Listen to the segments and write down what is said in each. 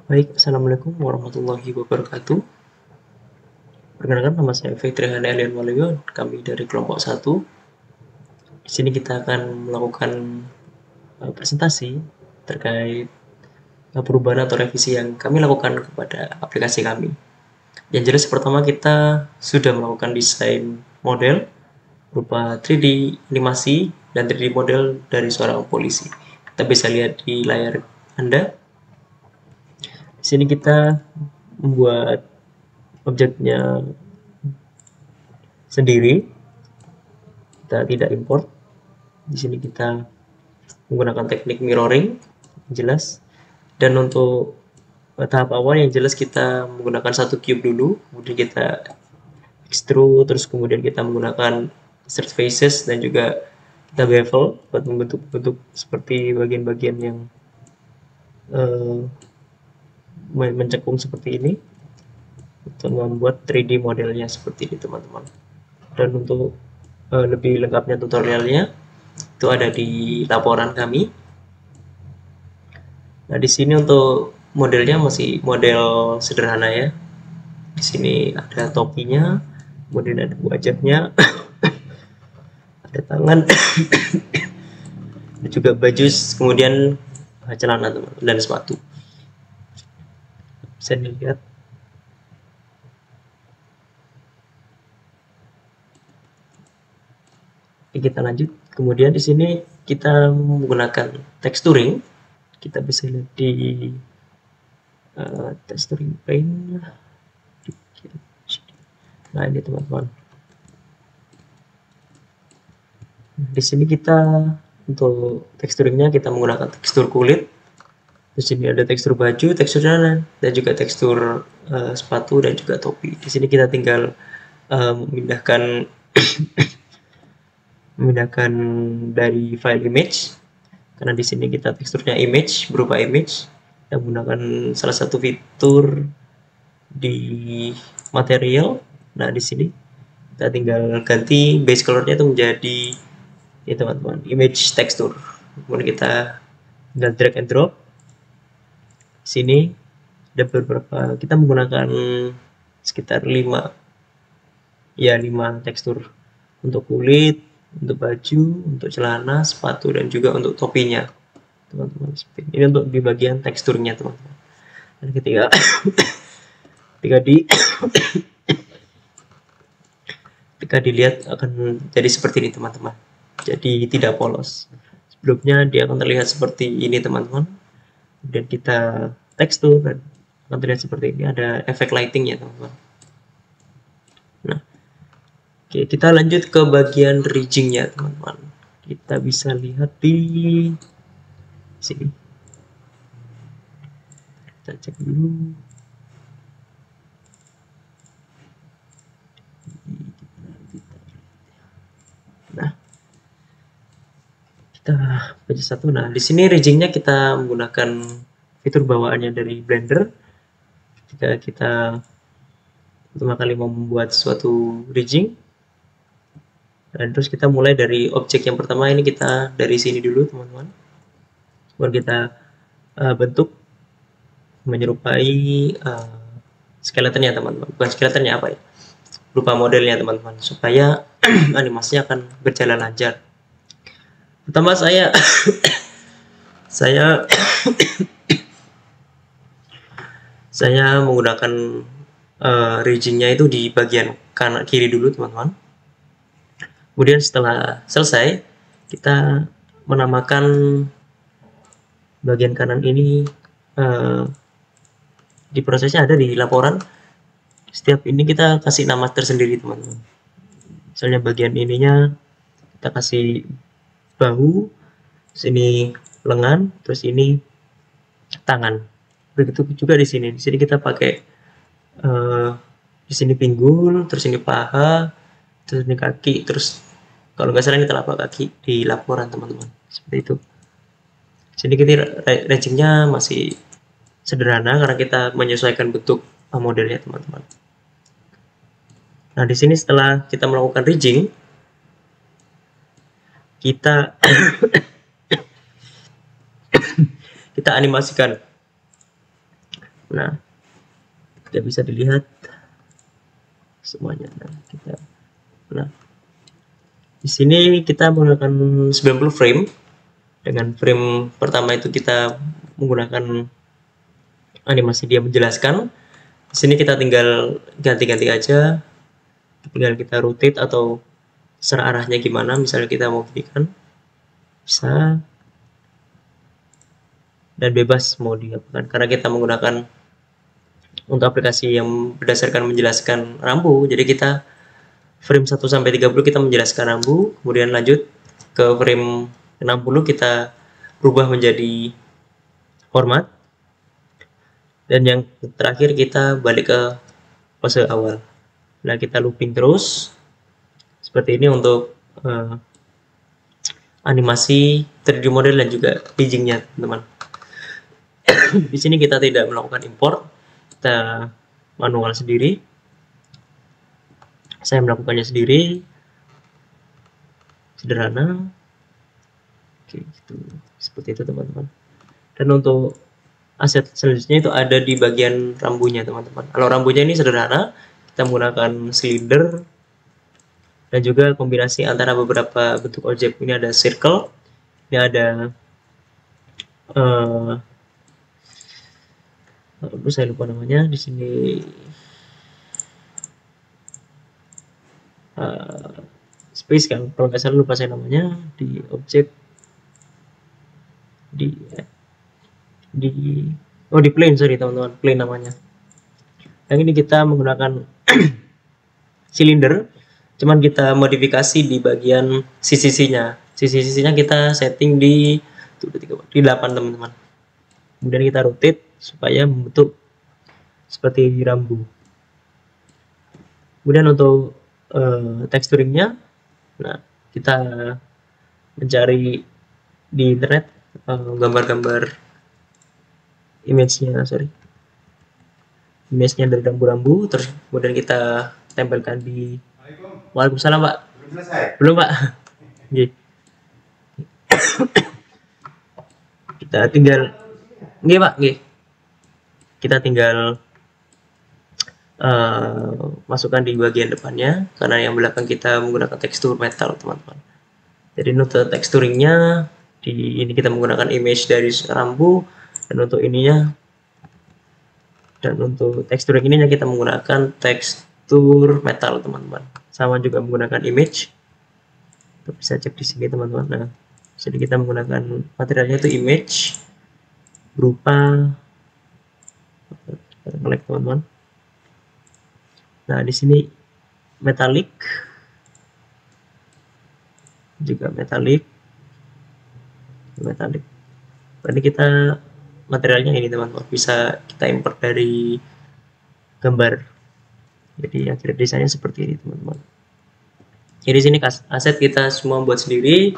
Baik, Assalamualaikum warahmatullahi wabarakatuh. Perkenalkan, nama saya Fitri Elian Waluyo, kami dari kelompok 1. Di sini kita akan melakukan presentasi terkait perubahan atau revisi yang kami lakukan kepada aplikasi kami. Yang jelas pertama kita sudah melakukan desain model berupa 3D animasi dan 3D model dari seorang polisi. Kita bisa lihat di layar Anda. Di sini kita membuat objeknya sendiri, kita tidak import. Di sini kita menggunakan teknik mirroring, jelas. Dan untuk tahap awal yang jelas kita menggunakan satu cube dulu, kemudian kita extrude, terus kemudian kita menggunakan insert faces dan juga kita bevel buat membentuk-bentuk seperti bagian-bagian yang mencekung seperti ini untuk membuat 3D modelnya seperti ini, teman-teman. Dan untuk lebih lengkapnya tutorialnya itu ada di laporan kami. Nah, di sini untuk modelnya masih model sederhana ya. Di sini ada topinya, kemudian ada wajahnya, ada tangan, ada juga baju, kemudian celana dan sepatu. Bisa dilihat. Oke, kita lanjut. Kemudian di sini kita menggunakan texturing. Kita bisa lihat di texturing pane. Nah, ini teman-teman. Di sini kita untuk texturingnya kita menggunakan tekstur kulit. Di sini ada tekstur baju, tekstur celana, dan juga tekstur sepatu dan juga topi. Di sini kita tinggal memindahkan dari file image, karena di sini kita teksturnya image, berupa image. Kita menggunakan salah satu fitur di material. Nah, di sini kita tinggal ganti base colornya itu menjadi ini, teman-teman, image texture. Kemudian kita tinggal drag and drop. Di sini ada beberapa, kita menggunakan sekitar 5 tekstur untuk kulit, untuk baju, untuk celana, sepatu, dan juga untuk topinya, teman-teman. Ini untuk di bagian teksturnya, teman-teman. Dan ketika dilihat akan jadi seperti ini, teman-teman. Jadi tidak polos. Sebelumnya dia akan terlihat seperti ini, teman-teman. Dan kita tekstur dan akan terlihat seperti ini. Ada efek lightingnya, teman-teman. Nah, oke, kita lanjut ke bagian ridgingnya, teman-teman. Kita bisa lihat di sini. Kita cek dulu. Nah, kita baca satu. Nah, di sini ridgingnya kita menggunakan fitur bawaannya dari Blender. Ketika kita pertama kali mau membuat suatu ridging, dan terus kita mulai dari objek yang pertama ini, kita dari sini dulu, teman-teman. Kemudian kita bentuk menyerupai skeletonnya, teman-teman. Bukan skeletonnya, apa ya, berupa modelnya, teman-teman, supaya animasinya akan berjalan lancar. Pertama saya menggunakan ridgingnya itu di bagian kanan kiri dulu, teman-teman. Kemudian setelah selesai, kita menamakan bagian kanan ini, di prosesnya ada di laporan. Setiap ini kita kasih nama tersendiri, teman-teman. Misalnya bagian ininya kita kasih bahu, sini lengan, terus ini tangan. Begitu juga di sini. Di sini kita pakai di sini pinggul, terus ini paha, terus ini kaki, terus kalau nggak salah ini telapak kaki di laporan, teman-teman. Seperti itu. Sini kita rangingnya masih sederhana karena kita menyesuaikan bentuk modelnya, teman-teman. Nah, di sini setelah kita melakukan ridging, kita kita animasikan Nah, tidak bisa dilihat semuanya. Nah, di sini kita menggunakan 90 frame. Dengan frame pertama itu kita menggunakan animasi dia menjelaskan. Di sini kita tinggal ganti-ganti aja, tinggal kita rotate atau serah arahnya gimana. Misalnya kita mau gini bisa, dan bebas mau diapakan karena kita menggunakan untuk aplikasi yang berdasarkan menjelaskan rambu. Jadi kita frame 1 sampai 30 kita menjelaskan rambu, kemudian lanjut ke frame 60 kita rubah menjadi format, dan yang terakhir kita balik ke pose awal. Nah, kita looping terus seperti ini untuk animasi 3D model dan juga bridgingnya, teman-teman. Di sini kita tidak melakukan import, kita manual sendiri. Saya melakukannya sendiri, sederhana. Oke, gitu. Seperti itu, teman-teman. Dan untuk aset selanjutnya itu ada di bagian rambunya, teman-teman. Kalau rambunya ini sederhana, kita menggunakan silinder dan juga kombinasi antara beberapa bentuk objek. Ini ada circle, ini ada saya lupa namanya di sini, space kan, kalau nggak salah, lupa saya namanya, di objek di plane, sorry teman-teman, plane namanya. Yang ini kita menggunakan silinder, cuman kita modifikasi di bagian sisi-sisinya. Sisi-sisinya kita setting di 8, teman-teman. Kemudian kita rotate supaya membentuk seperti rambu. Kemudian untuk texturingnya, nah kita mencari di internet gambar-gambar image-nya dari rambu-rambu, terus kemudian kita tempelkan di. Waalaikumsalam, Pak. Belum selesai? Belum, Pak. Kita tinggal Pak, kita tinggal masukkan di bagian depannya, karena yang belakang kita menggunakan tekstur metal, teman-teman. Jadi untuk teksturingnya di ini kita menggunakan image dari rambu, dan untuk ininya, dan untuk teksturing ininya kita menggunakan tekstur metal, teman-teman. Sama juga menggunakan image. Bisa cek di sini, teman-teman. Nah, jadi kita menggunakan materialnya itu image berupa teman-teman. Nah, di sini metalik, juga metalik. Berarti kita materialnya ini, teman-teman, bisa kita import dari gambar. Jadi akhirnya desainnya seperti ini, teman-teman. Jadi sini aset kita semua buat sendiri,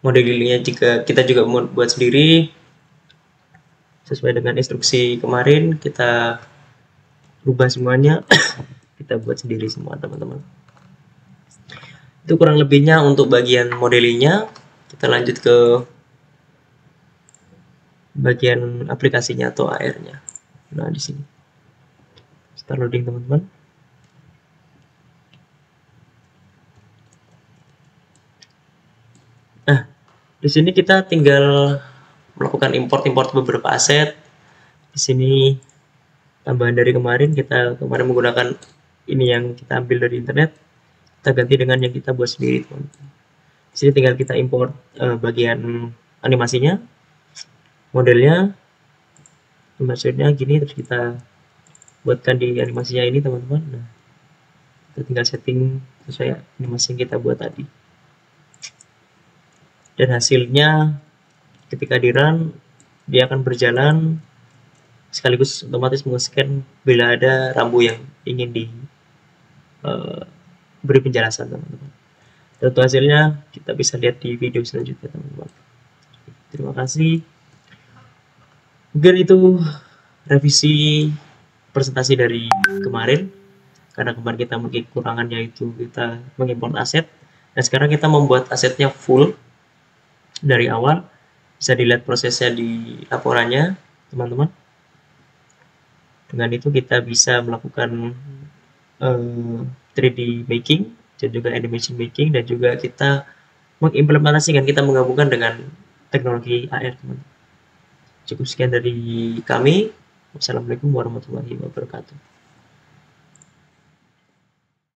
modelingnya kita juga buat sendiri sesuai dengan instruksi kemarin. Kita rubah semuanya, kita buat sendiri semua, teman-teman. Itu kurang lebihnya untuk bagian modelingnya. Kita lanjut ke bagian aplikasinya atau AR-nya. Nah, di sini start loading, teman-teman. Nah, di sini kita tinggal melakukan import beberapa aset. Di sini tambahan dari kemarin, kita menggunakan ini yang kita ambil dari internet, kita ganti dengan yang kita buat sendiri, teman-teman. Di sini tinggal kita import bagian animasinya, modelnya, maksudnya gini, terus kita buatkan di animasinya ini, teman-teman. Nah, kita tinggal setting sesuai animasi yang kita buat tadi, dan hasilnya ketika di run dia akan berjalan sekaligus otomatis meng-scan bila ada rambu yang ingin beri penjelasan, teman-teman. Dan untuk hasilnya kita bisa lihat di video selanjutnya, teman-teman. Terima kasih. Mungkin itu revisi presentasi dari kemarin, karena kemarin kita mungkin kekurangannya itu kita mengimport aset, dan sekarang kita membuat asetnya full dari awal. Bisa dilihat prosesnya di laporannya, teman-teman. Dengan itu kita bisa melakukan 3D making dan juga animation making, dan juga kita mengimplementasikan, kita menggabungkan dengan teknologi AR, teman. Cukup sekian dari kami. Wassalamualaikum warahmatullahi wabarakatuh.